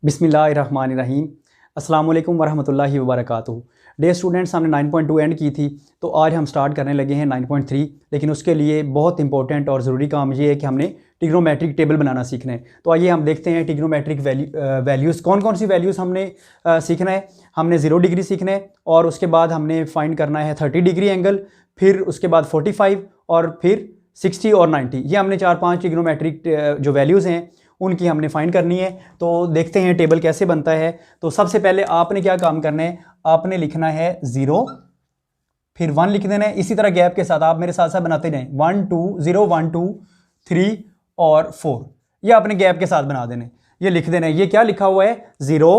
बिस्मिल्लाहिर्रहमानिर्रहीम। अस्सलाम वालेकुम वरहमतुल्लाहि वबरकातुहू। डे स्टूडेंट्स, हमने 9.2 एंड की थी, तो आज हम स्टार्ट करने लगे हैं 9.3। लेकिन उसके लिए बहुत इंपॉर्टेंट और ज़रूरी काम ये है कि हमने ट्रिग्नोमेट्रिक टेबल बनाना सीखना है। तो आइए हम देखते हैं ट्रिग्नोमेट्रिक वैल्यूज़ कौन कौन सी वैल्यूज़ हमने सीखना है। हमने 0 डिग्री सीखना है और उसके बाद हमने फाइंड करना है 30 डिग्री एंगल, फिर उसके बाद 45 और फिर 60 और 90। ये हमने 4-5 ट्रिग्नोमेट्रिक जो वैल्यूज़ हैं उनकी हमने फाइंड करनी है। तो देखते हैं टेबल कैसे बनता है। तो सबसे पहले आपने क्या काम करना है, आपने लिखना है 0, फिर 1 लिख देना है। इसी तरह गैप के साथ आप मेरे साथ साथ बनाते जाएं, 1 2 0 1 2 3 और 4। ये आपने गैप के साथ बना देना है, ये लिख देना है। ये क्या लिखा हुआ है, 0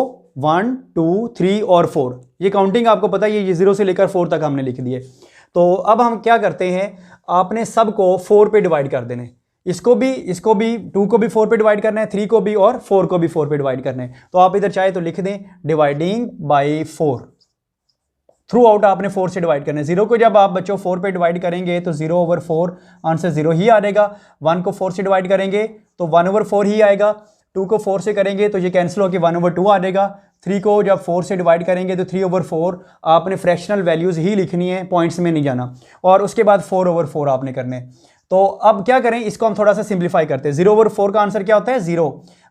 1 2 3 और 4। ये काउंटिंग आपको पता है, ये 0 से लेकर 4 तक हमने लिख दिए। तो अब हम क्या करते हैं, आपने सबको 4 पे डिवाइड कर देना है। इसको भी 2 को भी 4 पे डिवाइड करना है, 3 को भी और 4 को भी 4 पे डिवाइड करना है। तो आप इधर चाहे तो लिख दें डिवाइडिंग बाय 4। थ्रू आउट आपने 4 से डिवाइड करना है। 0 को जब आप बच्चों 4 पे डिवाइड करेंगे तो 0/4 आंसर 0 ही आएगा। 1 को 4 से डिवाइड करेंगे तो 1/4 ही आएगा। 2 को 4 से करेंगे तो ये कैंसिल होकर 1/2 आ जाएगा। 3 को जब 4 से डिवाइड करेंगे तो 3/4। आपने फ्रैक्शनल वैल्यूज़ ही लिखनी है, पॉइंट्स में नहीं जाना। और उसके बाद 4/4 आपने करने हैं। तो अब क्या करें, इसको हम थोड़ा सा सिंप्लीफाई करते हैं। 0/4 का आंसर क्या होता है, 0।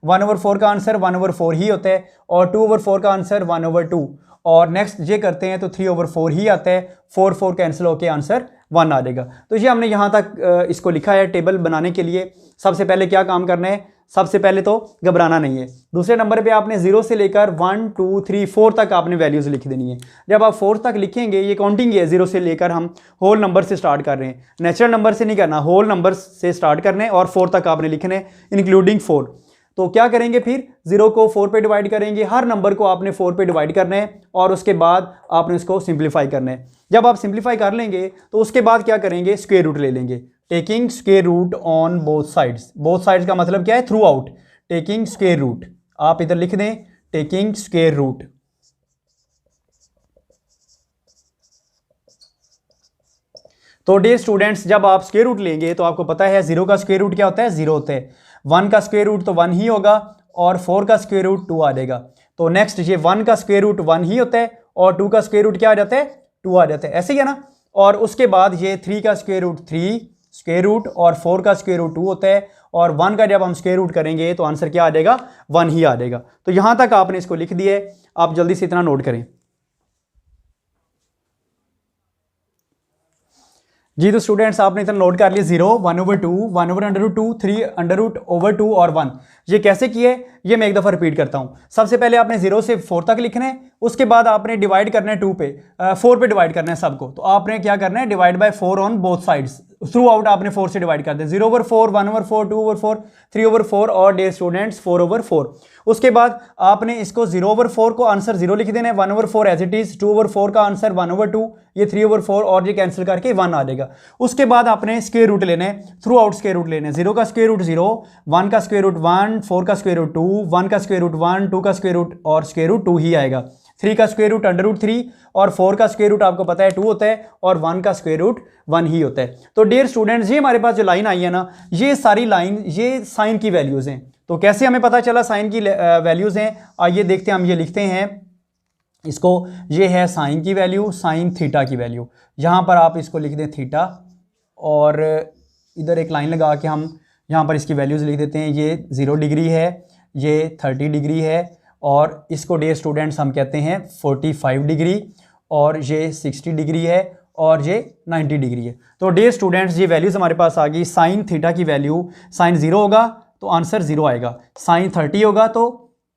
1/4 का आंसर 1/4 ही होता है और 2/4 का आंसर 1/2। और नेक्स्ट ये करते हैं तो 3/4 ही आता है। 4 कैंसिल होकर आंसर 1 आ जाएगा। तो ये हमने यहाँ तक इसको लिखा है। टेबल बनाने के लिए सबसे पहले क्या काम करना है, सबसे पहले तो घबराना नहीं है। दूसरे नंबर पे आपने 0 से लेकर 1 2 3 4 तक आपने वैल्यूज़ लिख देनी है। जब आप 4 तक लिखेंगे, ये काउंटिंग है, 0 से लेकर हम होल नंबर से स्टार्ट कर रहे हैं, नेचुरल नंबर से नहीं करना, होल नंबर से स्टार्ट करने और 4 तक आपने लिखने इंक्लूडिंग 4। तो क्या करेंगे, फिर 0 को 4 पे डिवाइड करेंगे, हर नंबर को आपने 4 पे डिवाइड करना है और उसके बाद आपने इसको सिंप्लीफाई करना है। जब आप सिंप्लीफाई कर लेंगे तो उसके बाद क्या करेंगे, स्क्वायर रूट ले लेंगे। Taking square root on both sides. Both sides का मतलब क्या है, throughout. Taking square root, आप इधर लिख दें टेकिंग स्क्वायर रूट। तो डियर स्टूडेंट्स, जब आप स्क्वायर रूट लेंगे तो आपको पता है 0 का स्क्वायर रूट क्या होता है, 0 होता है। 1 का स्क्वायर रूट तो 1 ही होगा और 4 का स्क्वायर रूट 2 आ जाएगा। तो नेक्स्ट ये 1 का स्क्वायर रूट 1 ही होता है और 2 का स्क्वायर रूट क्या आ जाता है, 2 आ जाता है, ऐसे ही है ना। और उसके बाद ये 3 का स्क्वायर रूट 3 स्क्वायर रूट और 4 का स्क्वायर रूट 2 होता है। और 1 का जब हम स्क्वायर रूट करेंगे तो आंसर क्या आ जाएगा, 1 ही आ जाएगा। तो यहां तक आपने इसको लिख दिया है। आप जल्दी से इतना नोट करें जी। तो स्टूडेंट्स, आपने इतना नोट कर लिया, 0 1/2 1/√2 3/√2 और 1। ये कैसे किए, ये मैं एक दफ़ा रिपीट करता हूँ। सबसे पहले आपने 0 से 4 तक लिखना है, उसके बाद आपने डिवाइड करना है 2 पे, 4 पे डिवाइड करना है सबको। तो आपने क्या करना है, divide by 4 on both sides. Through out आपने 4 से डिवाइड कर दें, 0/4 1/4 2/4 3/4 और डियर स्टूडेंट्स 4/4। उसके बाद आपने इसको 0/4 को आंसर 0 लिख देना है, 1/4 एज इट इज, 2/4 का आंसर 1/2, ये 3/4 और ये कैंसिल करके 1 आ जाएगा। उसके बाद आपने स्क्वायर रूट लेना है, थ्रू आउट स्क्वायर रूट लेना है। 0 का स्क्वायर रूट 0, 1 का स्क्वायर रूट 1, 4 का स्क्वायर रूट 2, 1 का स्क्वायर रूट 1, 2 का स्क्वायर रूट और स्क्वायर रूट 2 ही आएगा। 3 का स्क्वायर रूट √3 और 4 का स्क्वायर रूट आपको पता है 2 होता है और 1 का स्क्वायर रूट 1 ही होता है। तो डियर स्टूडेंट्स, ये हमारे पास जो लाइन आई है ना, ये सारी लाइन ये साइन की वैल्यूज़ हैं। तो कैसे हमें पता चला साइन की वैल्यूज़ हैं, आइए देखते हैं। हम ये लिखते हैं इसको, ये है साइन की वैल्यू, साइन थीटा की वैल्यू। यहाँ पर आप इसको लिख दें थीटा और इधर एक लाइन लगा के हम यहाँ पर इसकी वैल्यूज़ लिख देते हैं। ये 0 डिग्री है, ये 30 डिग्री है और इसको डियर स्टूडेंट्स हम कहते हैं 45 डिग्री और ये 60 डिग्री है और ये 90 डिग्री है। तो डियर स्टूडेंट्स, ये वैल्यूज़ हमारे पास आ गई। साइन थीटा की वैल्यू, साइन 0 होगा तो आंसर 0 आएगा, साइन 30 होगा तो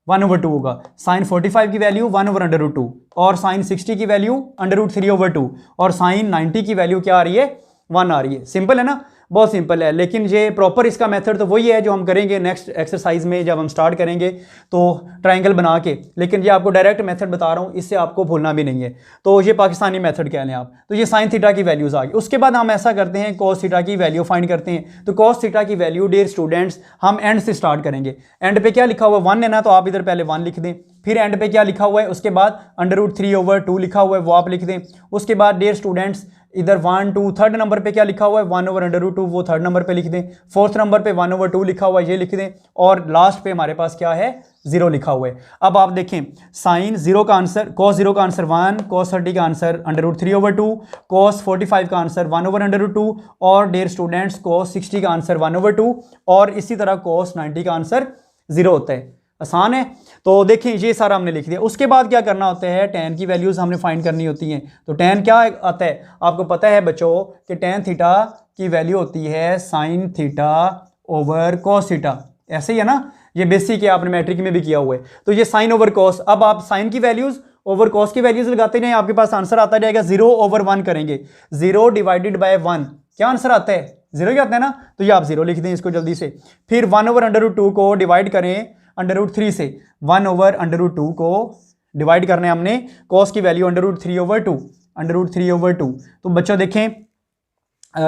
1/2 होगा, साइन 45 की वैल्यू 1/√2 और साइन 60 की वैल्यू √3/2 और साइन 90 की वैल्यू क्या आ रही है, 1 आ रही है। सिंपल है ना, बहुत सिंपल है। लेकिन ये प्रॉपर इसका मेथड तो वही है जो हम करेंगे नेक्स्ट एक्सरसाइज में, जब हम स्टार्ट करेंगे तो ट्रायंगल बना के। लेकिन ये आपको डायरेक्ट मेथड बता रहा हूँ, इससे आपको भूलना भी नहीं है। तो ये पाकिस्तानी मेथड कह लें आप। तो ये साइन थीटा की वैल्यूज़ आ गई। उसके बाद हम ऐसा करते हैं, कॉस थीटा की वैल्यू फाइंड करते हैं। तो कॉस थीटा की वैल्यू डियर स्टूडेंट्स हम एंड से स्टार्ट करेंगे। एंड पे क्या लिखा हुआ है, 1 है ना, तो आप इधर पहले 1 लिख दें। फिर एंड पे क्या लिखा हुआ है, उसके बाद √3/2 लिखा हुआ है, वो आप लिख दें। उसके बाद डियर स्टूडेंट्स इधर 1 2 थर्ड नंबर पे क्या लिखा हुआ है 1/√2, वो थर्ड नंबर पे लिख दें। फोर्थ नंबर पे 1/2 लिखा हुआ है, ये लिख दें। और लास्ट पे हमारे पास क्या है 0 लिखा हुआ है। अब आप देखें साइन 0 का आंसर, cos 0 का आंसर 1, cos 30 का आंसर √3/2, cos 45 का आंसर 1/√2 और डियर स्टूडेंट्स cos 60 का आंसर 1/2 और इसी तरह cos 90 का आंसर 0 होता है। आसान है। तो देखें ये सारा हमने लिख दिया। उसके बाद क्या करना होता है, tan की वैल्यूज़ हमने फाइंड करनी होती हैं। तो tan क्या आता है आपको पता है बच्चों कि tan थीटा की वैल्यू होती है sin theta over cos theta, ऐसे ही है ना, ये बेसिक है, आपने मैट्रिक में भी किया हुआ है। तो ये sin ओवर cos, अब आप sin की वैल्यूज़ ओवर cos की वैल्यूज़ लगाते हैं, आपके पास आंसर आता जाएगा 0/1 करेंगे, 0 डिवाइडेड बाय 1 क्या आंसर आता है 0 ही आता है ना। तो ये आप 0 लिख दें इसको जल्दी से। फिर 1/√2 को डिवाइड करें √3 से, 1/√2 को डिवाइड करने हमने cos की वैल्यू √3/2 तो बच्चों देखें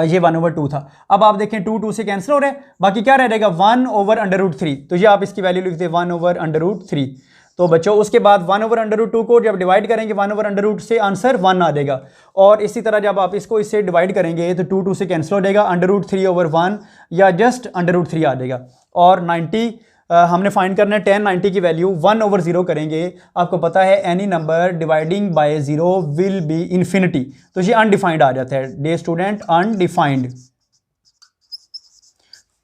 ये 1/2 था। अब आप देखें 2 से कैंसिल हो रहा है, बाकी क्या रह जाएगा 1/√3। तो ये आप इसकी वैल्यू लिखते हैं 1/√3। तो बच्चों उसके बाद 1/√2 को जब डिवाइड करेंगे 1/√2 से आंसर 1 आ जाएगा। और इसी तरह जब आप इसको इससे डिवाइड करेंगे तो 2 से कैंसिल हो जाएगा, √3/1 या जस्ट √3 आ जाएगा। और 90 हमने फाइंड करना है tan 90 की वैल्यू 1/0 करेंगे। आपको पता है any number dividing by 0 will be infinity, तो ये अनडिफाइंड आ जाता है डे स्टूडेंट, अनडिफाइंड।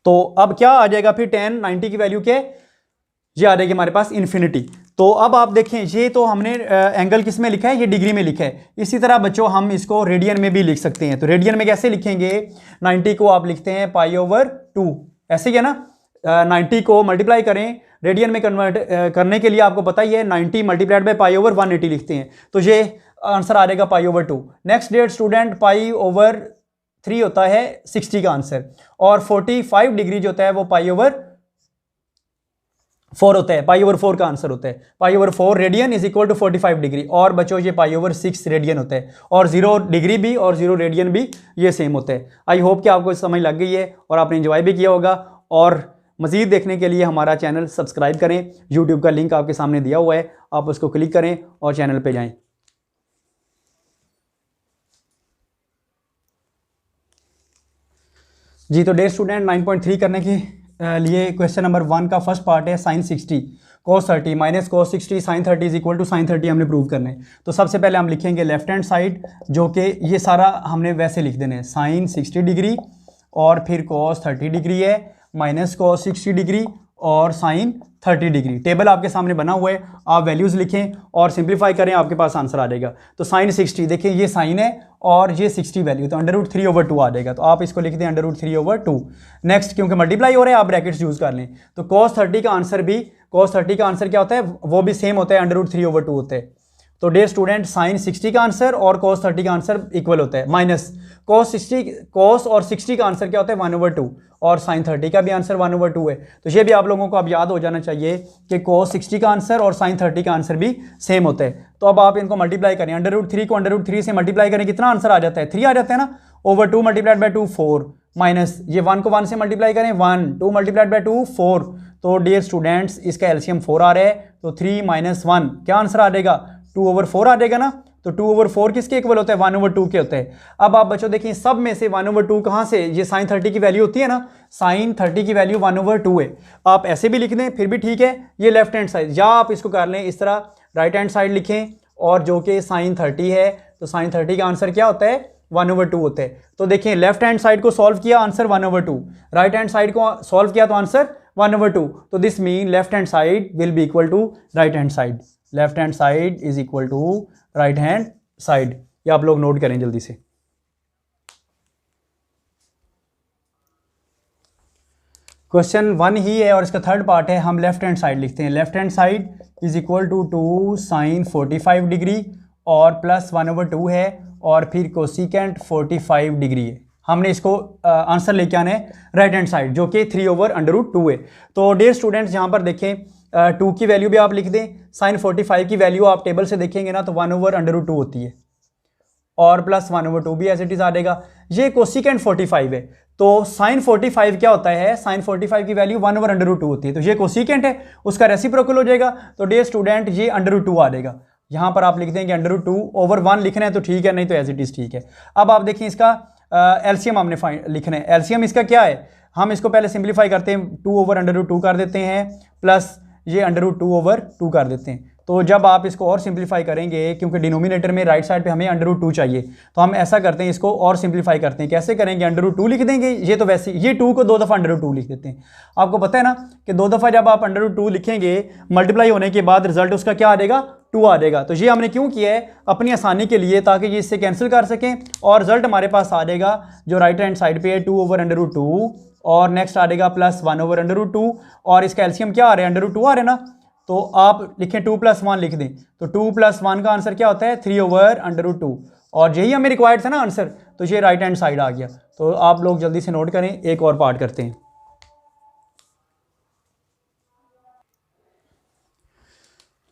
तो अब क्या आ जाएगा फिर tan 90 की वैल्यू के, ये आ जाएगी हमारे पास इन्फिनिटी। तो अब आप देखें ये तो हमने एंगल किस में लिखा है, ये डिग्री में लिखा है। इसी तरह बच्चों हम इसको रेडियन में भी लिख सकते हैं। तो रेडियन में कैसे लिखेंगे, 90 को आप लिखते हैं π/2, ऐसे ही है ना। 90 को मल्टीप्लाई करें रेडियन में कन्वर्ट करने के लिए आपको पता ही है 90 मल्टीप्लाइड बाय π/180 लिखते हैं, तो ये आंसर आ जाएगा π/2। नेक्स्ट डेट स्टूडेंट π/3 होता है 60 का आंसर, और 45 डिग्री जो होता है वो π/4 होता है, π/4 का आंसर होता है। π/4 radian is equal to 45 degree, और बच्चों ये π/6 रेडियन होता है, और 0 डिग्री भी और 0 रेडियन भी ये सेम होता है। आई होप कि आपको समझ लग गई है और आपने एंजॉय भी किया होगा। और मज़ीद देखने के लिए हमारा चैनल सब्सक्राइब करें, यूट्यूब का लिंक आपके सामने दिया हुआ है, आप उसको क्लिक करें और चैनल पे जाएं। जी तो डियर स्टूडेंट 9.3 करने के लिए क्वेश्चन नंबर 1 का फर्स्ट पार्ट है sin 60 cos 30 minus cos 60 sin 30 is equal to sin 30 हमने प्रूव करना है। तो सबसे पहले हम लिखेंगे लेफ्ट हैंड साइड, जो कि ये सारा हमने वैसे लिख देना है sin 60 डिग्री और फिर cos 30 डिग्री है माइनस cos 60 डिग्री और sin 30 डिग्री। टेबल आपके सामने बना हुआ है, आप वैल्यूज़ लिखें और सिंप्लीफाई करें, आपके पास आंसर आ जाएगा। तो sin 60 देखिए ये साइन है और ये 60 वैल्यू, तो √3/2 आ जाएगा। तो आप इसको लिख दें √3/2। नेक्स्ट क्योंकि मल्टीप्लाई हो रहा है आप ब्रैकेट्स यूज़ कर लें। तो cos 30 का आंसर भी, cos 30 का आंसर क्या होता है, वो भी सेम होता है, √3/2 होता है। तो डियर स्टूडेंट sin 60 का आंसर और cos 30 का आंसर इक्वल होता है, माइनस cos और 60 का आंसर क्या होता है 1/2, और sin 30 का भी आंसर 1/2 है। तो ये भी आप लोगों को अब याद हो जाना चाहिए कि cos 60 का आंसर और sin 30 का आंसर भी सेम होता है। तो अब आप इनको मल्टीप्लाई करें, √3 को √3 से मल्टीप्लाई करें, कितना आंसर आ जाता है 3 आ जाता है ना, ओवर 2 मल्टीप्लाइड बाय 2 4, माइनस ये 1 को 1 से मल्टीप्लाई करें 1, 2 मल्टीप्लाइड बाय 2 4। तो डियर स्टूडेंट्स इसका एलसीएम 4 आ रहा है, तो 3 - 1 क्या आंसर आ जाएगा 2/4 आ जाएगा ना। तो 2/4 किसके इक्वल होता है 1/2 के होता है। अब आप बच्चों देखिए सब में से 1/2 कहाँ से, ये sin 30 की वैल्यू होती है ना, sin 30 की वैल्यू 1/2 है। आप ऐसे भी लिख दें फिर भी ठीक है, ये लेफ्ट हैंड साइड, या आप इसको कर लें इस तरह राइट हैंड साइड लिखें, और जो कि sin 30 है, तो sin 30 का आंसर क्या होता है 1/2 होता है। तो देखिए लेफ्ट हैंड साइड को सॉल्व किया आंसर 1/2, राइट हैंड साइड को सॉल्व किया तो आंसर 1/2। तो this mean left hand side will be equal to right hand side, left hand side is equal to right hand side. ये आप लोग note करें जल्दी से। क्वेश्चन 1 ही है और इसका थर्ड पार्ट है, हम लेफ्ट हैंड साइड लिखते हैं। Left hand side is equal to 2 sin 45 degree और प्लस 1/2 है, और फिर कोसिकेंट 45 डिग्री है। हमने इसको आंसर लेके आना है राइट हैंड साइड, जो कि 3/√2 है। तो डियर स्टूडेंट्स यहाँ पर देखें 2 की वैल्यू भी आप लिख दें, sin 45 की वैल्यू आप टेबल से देखेंगे ना तो 1/√2 होती है, और प्लस 1/2 भी एज इट इज आ जाएगा। ये कोसिकेंट 45 है, तो sin 45 क्या होता है, sin 45 की वैल्यू 1/√2 होती है, तो ये कोसिकेंट है, उसका रेसिप्रोकल हो जाएगा। तो डियर स्टूडेंट ये √2 आ जाएगा, यहाँ पर आप लिख देंगे √2/1 लिखना है तो ठीक है, नहीं तो एज इट इज़ ठीक है। अब आप देखिए इसका एलसीएम हमने लिखना है। एलसीएम इसका क्या है, हम इसको पहले सिंप्लीफाई करते हैं, 2/√2 कर देते हैं प्लस ये √2/2 कर देते हैं। तो जब आप इसको और सिंप्लीफाई करेंगे, क्योंकि डिनोमिनेटर में राइट साइड पे हमें √2 चाहिए, तो हम ऐसा करते हैं, इसको और सिंप्लीफाई करते हैं। कैसे करेंगे, √2 लिख देंगे, ये तो वैसे ये 2 को 2 दफ़ा √2 लिख देते हैं। आपको पता है ना कि 2 दफ़ा जब आप √2 लिखेंगे मल्टीप्लाई होने के बाद रिजल्ट उसका क्या आ जाएगा, 2 आ जाएगा। तो ये हमने क्यों किया है, अपनी आसानी के लिए, ताकि ये इससे कैंसिल कर सकें और रिजल्ट हमारे पास आ जाएगा जो राइट हैंड साइड पे है 2/√2 और नेक्स्ट आ जाएगा प्लस 1/√2 और इसका एलसीएम क्या आ रहा है, √2 आ रहा है ना, तो आप लिखें 2 + 1 लिख दें, तो 2 + 1 का आंसर क्या होता है 3/√2 और यही हमें रिक्वायर्ड था ना आंसर, तो ये राइट हैंड साइड आ गया। तो आप लोग जल्दी से नोट करें, एक और पार्ट करते हैं।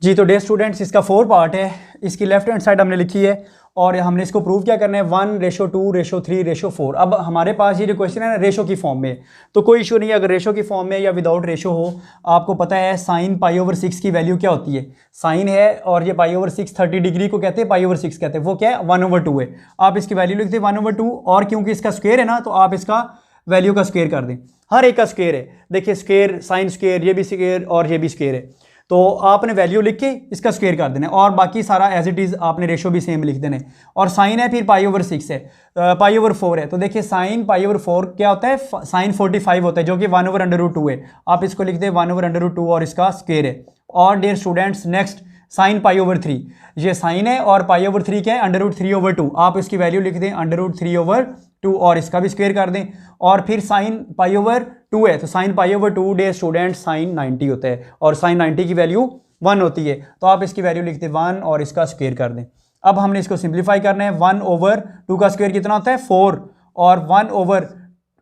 जी तो डे स्टूडेंट्स इसका 4 पार्ट है, इसकी लेफ्ट हैंड साइड हमने लिखी है और हमने इसको प्रूव क्या करना है 1:2:3:4। अब हमारे पास ये जो क्वेश्चन है ना रेशो की फॉर्म में, तो कोई इशू नहीं है अगर रेशो की फॉर्म में या विदाउट रेशो हो। आपको पता है साइन π/6 की वैल्यू क्या होती है, साइन है और ये π/6 30 डिग्री को कहते हैं, π/6 कहते हैं, वो क्या है 1/2 है। आप इसकी वैल्यू लिखते हैं 1/2 और क्योंकि इसका स्क्वायर है ना तो आप इसका वैल्यू का स्क्वायर कर दें, हर एक का स्क्वायर है। देखिए स्क्वायर, साइन स्क्वायर, ये भी स्क्वायर और ये भी स्क्वायर है, तो आपने वैल्यू लिख के इसका स्क्वायर कर देना है और बाकी सारा एज इट इज़ आपने रेशो भी सेम लिख देना है। और साइन है फिर π/6 है, π/4 है, तो देखिए साइन π/4 क्या होता है, साइन 45 होता है जो कि 1/√2 है। आप इसको लिख दें 1/√2 और इसका स्क्वायर है। और डियर स्टूडेंट्स नेक्स्ट साइन π/3, ये साइन है और π/3 क्या है √3/2, आप इसकी वैल्यू लिख दें √3/2 और इसका भी स्क्वायर कर दें। और फिर साइन π/2 है, तो साइन π/2 डे स्टूडेंट साइन 90 होता है और साइन 90 की वैल्यू 1 होती है, तो आप इसकी वैल्यू लिख दें 1 और इसका स्क्वायर कर दें। अब हमने इसको सिंप्लीफाई करना है, 1/2 का स्क्वायर कितना होता है 4 और 1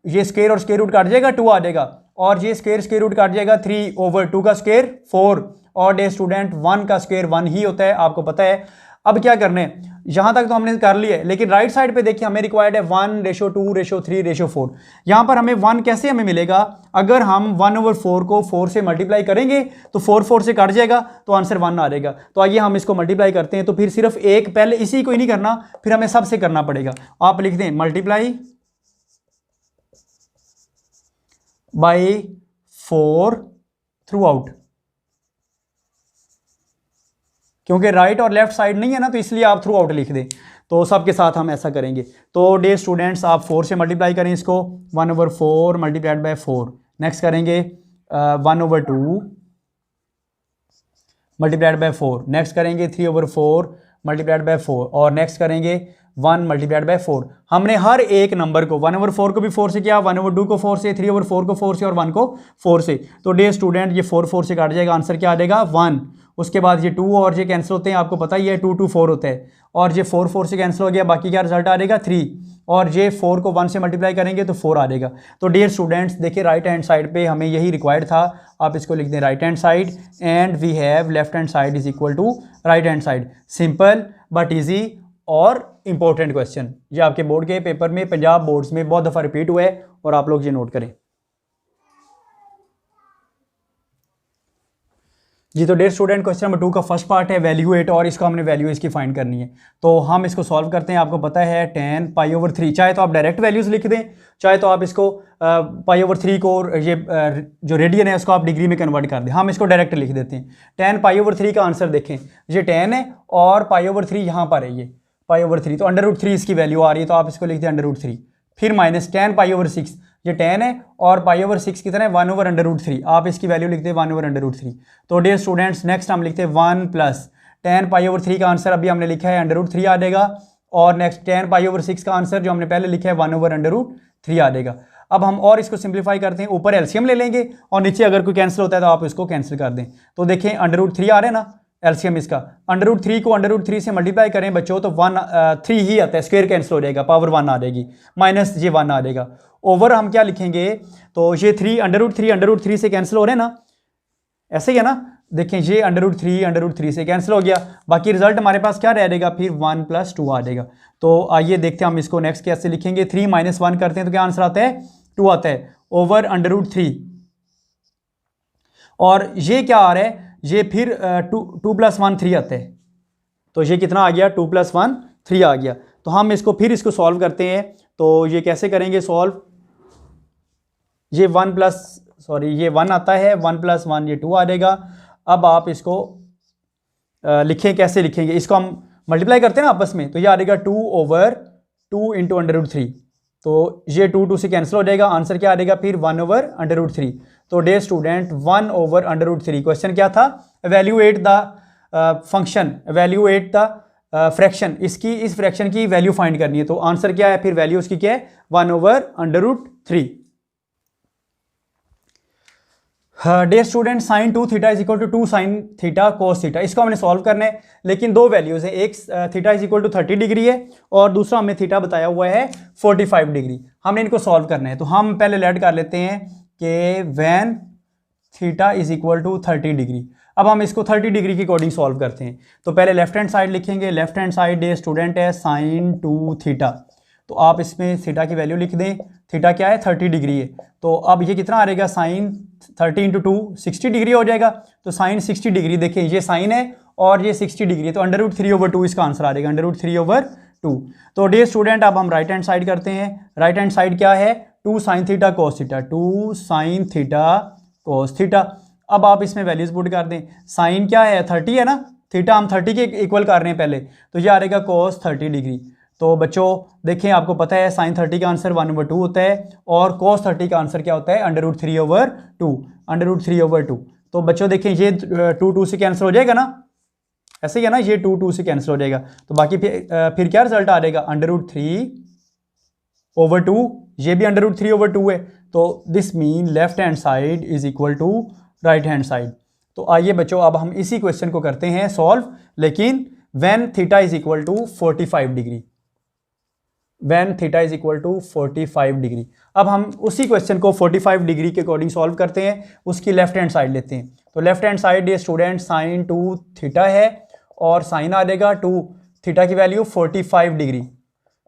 ये स्क्वायर और स्क्वायर रूट काट जाएगा 2 आ जाएगा और ये स्क्वायर रूट काट जाएगा 3/2 का स्क्वायर 4 और डे स्टूडेंट 1 का स्क्वायर 1 ही होता है, आपको पता है। अब क्या करना है, यहाँ तक तो हमने कर लिया है, लेकिन राइट साइड पे देखिए हमें रिक्वायर्ड है 1:2:3:4। यहाँ पर हमें 1 कैसे हमें मिलेगा, अगर हम 1/4 को 4 से मल्टीप्लाई करेंगे तो 4 से कट जाएगा तो आंसर 1 आ जाएगा। तो आइए हम इसको मल्टीप्लाई करते हैं, तो फिर सिर्फ एक पहले इसी को ही नहीं करना, फिर हमें सबसे करना पड़ेगा। आप लिख दें मल्टीप्लाई बाई 4 थ्रू आउट, क्योंकि राइट और लेफ्ट साइड नहीं है ना तो इसलिए आप थ्रू आउट लिख दें। तो सबके साथ हम ऐसा करेंगे। तो डे स्टूडेंट्स आप 4 से मल्टीप्लाई करें इसको, 1/4 मल्टीप्लाइड बाय 4, नेक्स्ट करेंगे 1/2 मल्टीप्लाइड बाय 4, नेक्स्ट करेंगे 3/4 मल्टीप्लाइड बाय 4 और नेक्स्ट करेंगे 1 मल्टीप्लाइड बाय 4। हमने हर एक नंबर को 1/4 को भी 4 से किया, 1/2 को 4 से, 3/4 को 4 से और 1 को 4 से। तो डे स्टूडेंट ये 4 से काट जाएगा, आंसर क्या आ जाएगा 1। उसके बाद ये 2 और ये कैंसिल होते हैं, आपको पता ही है 2 2 4 होता है और ये 4 से कैंसिल हो गया, बाकी क्या रिजल्ट आ जाएगा 3 और ये 4 को 1 से मल्टीप्लाई करेंगे तो 4 आ जाएगा। तो डियर स्टूडेंट्स देखिए राइट हैंड साइड पे हमें यही रिक्वायर्ड था, आप इसको लिख दें right hand side and we have left hand side is equal to right hand side. Simple but easy और इंपॉर्टेंट क्वेश्चन, ये आपके बोर्ड के पेपर में, पंजाब बोर्ड्स में बहुत दफ़ा रिपीट हुआ है और आप लोग ये नोट करें। जी तो डेयर स्टूडेंट क्वेश्चन नंबर 2 का फर्स्ट पार्ट है वैल्यूएट और इसको हमने वैल्यू इसकी फाइंड करनी है। तो हम इसको सॉल्व करते हैं। आपको पता है tan π/3, चाहे तो आप डायरेक्ट वैल्यूज़ लिख दें, चाहे तो आप इसको π/3 को ये जो रेडियन है उसको आप डिग्री में कन्वर्ट कर दें। हम इसको डायरेक्ट लिख देते हैं। tan π/3 का आंसर देखें, ये tan है और π/3 यहाँ पर है, ये π/3, तो √3 इसकी वैल्यू आ रही है, तो आप इसको लिख दें √3, फिर माइनस tan π/6, ये tan है और π/6 कितना है 1/√3, आप इसकी वैल्यू लिखते हैं 1/√3। तो डियर स्टूडेंट्स नेक्स्ट हम लिखते हैं 1 प्लस tan π/3 का आंसर अभी हमने लिखा है √3 आ जाएगा और नेक्स्ट tan π/6 का आंसर जो हमने पहले लिखा है 1/√3 आ जाएगा। अब हम और इसको सिंप्लीफाई करते हैं, ऊपर एलसीएम ले लेंगे और नीचे अगर कोई कैंसिल होता है तो आप इसको कैंसिल कर दें। तो देखें √3 आ रहे हैं ना एलसीएम इसका, √3 को √3 से मल्टीप्लाई करें बच्चों तो 3 ही आता है, स्क्वायर कैंसिल हो जाएगा, पावर 1 आ जाएगी, माइनस ये 1 आ जाएगा। ओवर हम क्या लिखेंगे, तो ये 3 √3 से कैंसिल हो रहे हैं ना, ऐसे ही है ना, देखें ये √3 से कैंसिल हो गया, बाकी रिजल्ट हमारे पास क्या रह जाएगा, फिर 1 + 2 आ जाएगा। तो आइए देखते हैं हम इसको नेक्स्ट कैसे लिखेंगे। 3 - 1 करते हैं तो क्या आंसर आता है 2 आता है ओवर √3 और ये क्या आ रहा है, ये फिर 2 + 1 3 आता है, तो ये कितना आ गया, 2 + 1 3 आ गया। तो हम इसको सॉल्व करते हैं। तो ये कैसे करेंगे सॉल्व, ये 1 आता है, 1 + 1 ये 2 आ जाएगा। अब आप इसको लिखें, कैसे लिखेंगे, इसको हम मल्टीप्लाई करते हैं ना आपस में, तो ये आ जाएगा 2/2 × √3। तो ये 2 से कैंसिल हो जाएगा, आंसर क्या आ जाएगा फिर 1/√3। तो डे स्टूडेंट 1/√3, क्वेश्चन क्या था, evaluate the function, evaluate the fraction, इस फ्रैक्शन की वैल्यू फाइंड करनी है। तो आंसर क्या है फिर, वैल्यू उसकी क्या है, 1/√3। Day student sin 2 theta = 2 sin theta cos theta, इसको हमने सॉल्व करना है, लेकिन दो वैल्यूज है, एक थीटा = 30 डिग्री है और दूसरा हमें थीटा बताया हुआ है 45 डिग्री। हमने इनको सॉल्व करना है। तो हम पहले लेट कर लेते हैं कि व्हेन थीटा = 30 डिग्री। अब हम इसको 30 डिग्री के अकॉर्डिंग सॉल्व करते हैं। तो पहले लेफ्ट हैंड साइड लिखेंगे, left hand side day student है sin 2 थीटा, तो आप इसमें थीटा की वैल्यू लिख दें, थीटा क्या है 30 डिग्री है। तो अब ये कितना आ जाएगा, sin 30 × 2 60 डिग्री हो जाएगा। तो sin 60 डिग्री, देखिए ये साइन है और ये 60 डिग्री है, तो √3/2 इसका आंसर आ जाएगा, √3/2। तो डे स्टूडेंट अब हम राइट हैंड साइड करते हैं। राइट हैंड साइड क्या है, 2 sin theta cos theta, 2 sin theta cos theta. अब आप इसमें वैल्यूज पुट कर दें, साइन क्या है 30 है ना, थीटा हम 30 के इक्वल कर रहे हैं पहले, तो ये आ जाएगा cos 30 डिग्री। तो बच्चों देखें, आपको पता है sin 30 का आंसर 1/2 होता है और cos 30 का आंसर क्या होता है, √3/2, √3/2। तो बच्चों देखें, ये 2 से कैंसिल हो जाएगा ना, ऐसे ही है ना, ये 2 से कैंसिल हो जाएगा। तो बाकी फिर क्या रिजल्ट आ जाएगा, √3/2, ये भी √3/2 है। तो this mean left hand side = right hand side. तो आइए बच्चों, अब हम इसी क्वेश्चन को करते हैं सॉल्व, लेकिन when theta = 45 degree, when theta = 45 degree. अब हम उसी क्वेश्चन को 45 डिग्री के अकॉर्डिंग सॉल्व करते हैं, उसकी लेफ्ट हैंड साइड लेते हैं। तो लेफ्ट हैंड साइड ये स्टूडेंट sin 2 थीटा है और साइन आ जाएगा 2, थीटा की वैल्यू 45 डिग्री।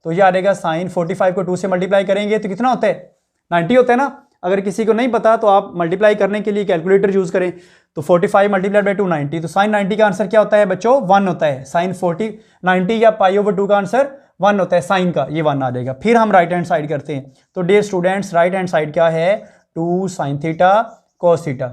तो ये आ जाएगा sin 45 को 2 से मल्टीप्लाई करेंगे तो कितना होता है, 90 होता है ना। अगर किसी को नहीं पता तो आप मल्टीप्लाई करने के लिए कैलकुलेटर यूज़ करें। तो 45 × 2 90, तो sin 90 का आंसर क्या होता है बच्चों, 1 होता है। sin 90 या π/2 का आंसर 1 होता है, साइन का ये 1 आ जाएगा। फिर हम राइट हैंड साइड करते हैं। तो dear students right hand side क्या है, 2 sin theta cos theta,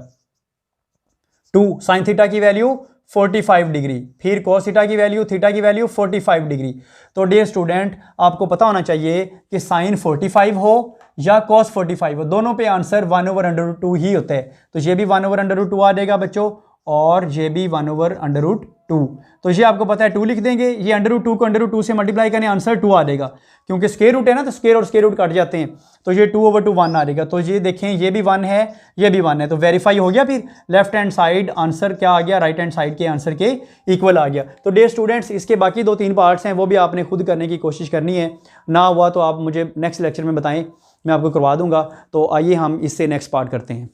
2 sin theta की वैल्यू 45 डिग्री, फिर cos थीटा की वैल्यू, थीटा की वैल्यू 45 डिग्री। तो डियर स्टूडेंट आपको पता होना चाहिए कि sin 45 हो या cos 45 हो, दोनों पे आंसर 1/√2 ही होता है। तो ये भी 1/√2 आ जाएगा बच्चों, और ये भी 1/√2। तो ये आपको पता है 2 लिख देंगे, ये √2 को √2 से मल्टीप्लाई करें, आंसर 2 आ जाएगा, क्योंकि स्क्वायर रूट है ना, तो स्क्वायर और स्क्वायर रूट कट जाते हैं। तो ये 2/2 1 आ जाएगा। तो ये देखें, ये भी 1 है, ये भी 1 है, तो वेरीफाई हो गया। फिर लेफ्ट हैंड साइड आंसर क्या आ गया, राइट हैंड साइड के आंसर के इक्वल आ गया। तो डियर स्टूडेंट्स इसके बाकी 2-3 पार्ट्स हैं, वो भी आपने खुद करने की कोशिश करनी है। ना हुआ तो आप मुझे नेक्स्ट लेक्चर में बताएं, मैं आपको करवा दूंगा। तो आइए हम इससे नेक्स्ट पार्ट करते हैं।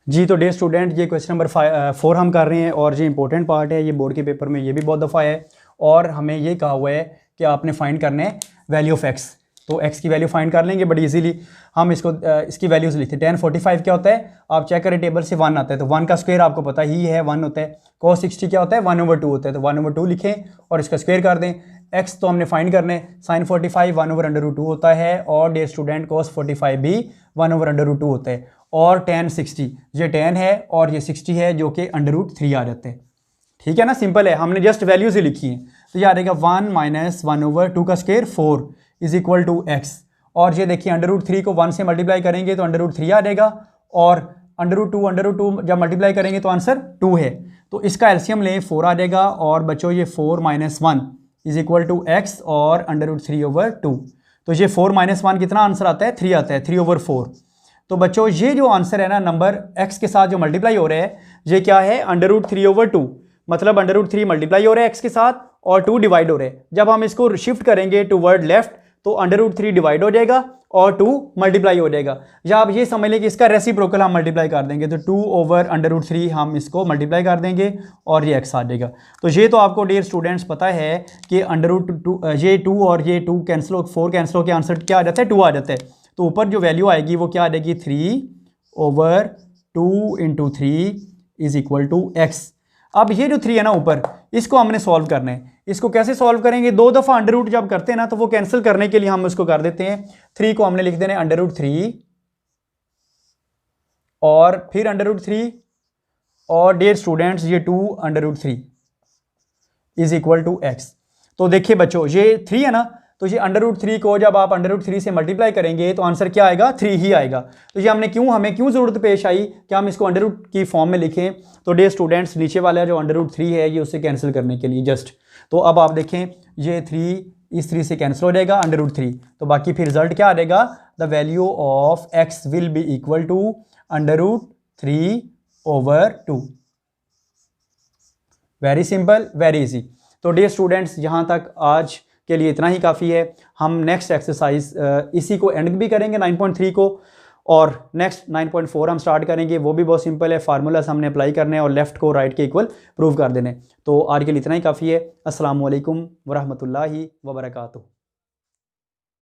जी तो डियर स्टूडेंट ये क्वेश्चन नंबर 4 हम कर रहे हैं, और ये इंपॉर्टेंट पार्ट है, ये बोर्ड के पेपर में ये भी बहुत दफ़ा है। और हमें ये कहा हुआ है कि आपने फाइंड करना है वैल्यू ऑफ एक्स। तो एक्स की वैल्यू फाइंड कर लेंगे बड़ी इजीली। हम इसकी वैल्यूज़ लिखते हैं। tan 45 क्या होता है, आप चेक करें टेबल से 1 आता है, तो 1 का स्क्वायर आपको पता ही है 1 होता है। cos 60 क्या होता है, 1/2 होता है, तो 1/2 लिखें और इसका स्क्वायर कर दें। एक्स तो हमने फाइंड करना है, sin 45 1/√2 होता है, और डियर स्टूडेंट cos 45 भी 1/√2 होता है। और tan 60, ये tan है और ये 60 है, जो कि √3 आ जाते हैं। ठीक है ना, सिंपल है, हमने जस्ट वैल्यूज ही लिखी हैं। तो ये आ जाएगा 1 - 1/2 का स्क्वायर 4 = x। और ये देखिए √3 को 1 से मल्टीप्लाई करेंगे तो √3 आ जाएगा, और √2 जब मल्टीप्लाई करेंगे तो आंसर 2 है। तो इसका एलसीएम लें, 4 आ जाएगा। और बच्चों ये 4 - 1 = x और √3/2। तो ये 4 - 1 कितना आंसर आता है, 3 आता है, 3/4। तो बच्चों ये जो आंसर है ना, नंबर x के साथ जो मल्टीप्लाई हो रहा है, ये क्या है, √3/2। मतलब √3 मल्टीप्लाई हो रहा है x के साथ और 2 डिवाइड हो रहा है। जब हम इसको शिफ्ट करेंगे टूवर्ड लेफ्ट तो √3 डिवाइड हो जाएगा और 2 मल्टीप्लाई हो जाएगा। या आप ये समझ लें कि इसका रेसिप्रोकल हम मल्टीप्लाई कर देंगे, तो 2/√3 हम इसको मल्टीप्लाई कर देंगे और ये x आ जाएगा। तो ये तो आपको डियर स्टूडेंट्स पता है कि √2 ये 2 और ये 2 कैंसिल हो, 4 कैंसिल हो के आंसर क्या आ जाता है, 2 आ जाता है। तो ऊपर जो वैल्यू आएगी वो क्या आ जाएगी, 3/2 × 3 = x। अब ये जो 3 है ना ऊपर, इसको हमने सॉल्व करना है। इसको कैसे सॉल्व करेंगे, 2 दफ़ा अंडर रूट जब करते हैं ना तो वो कैंसिल करने के लिए हम इसको कर देते हैं 3 को हमने लिख देना है अंडर रूट 3 और फिर अंडर रूट 3 और डियर स्टूडेंट्स ये 2 under root 3 is equal to x. तो देखिए बच्चों ये 3 है ना, तो ये अंडर रूट 3 को जब आप अंडर रूट 3 से मल्टीप्लाई करेंगे तो आंसर क्या आएगा, 3 ही आएगा। तो ये हमें क्यों ज़रूरत पेश आई कि हम इसको अंडर रूट की फॉर्म में लिखें। तो डियर स्टूडेंट्स नीचे वाला जो अंडर रूट 3 है ये उससे कैंसिल करने के लिए जस्ट, तो अब आप देखें ये 3 इस 3 से कैंसिल हो जाएगा अंडर रूट 3, तो बाकी फिर रिजल्ट क्या आ जाएगा, the value of x will be equal to under root 3 over 2। Very simple, very easy. तो डियर स्टूडेंट्स यहाँ तक आज के लिए इतना ही काफ़ी है। हम नेक्स्ट एक्सरसाइज इसी को एंड भी करेंगे 9.3 को, और नेक्स्ट 9.4 हम स्टार्ट करेंगे। वो भी बहुत सिंपल है, फार्मूलास हमने अप्लाई करने हैं और लेफ़्ट को राइट के इक्वल प्रूव कर देने। तो आज के लिए इतना ही काफ़ी है। अस्सलाम वालेकुम वरहमतुल्लाहि वबरकातुहू।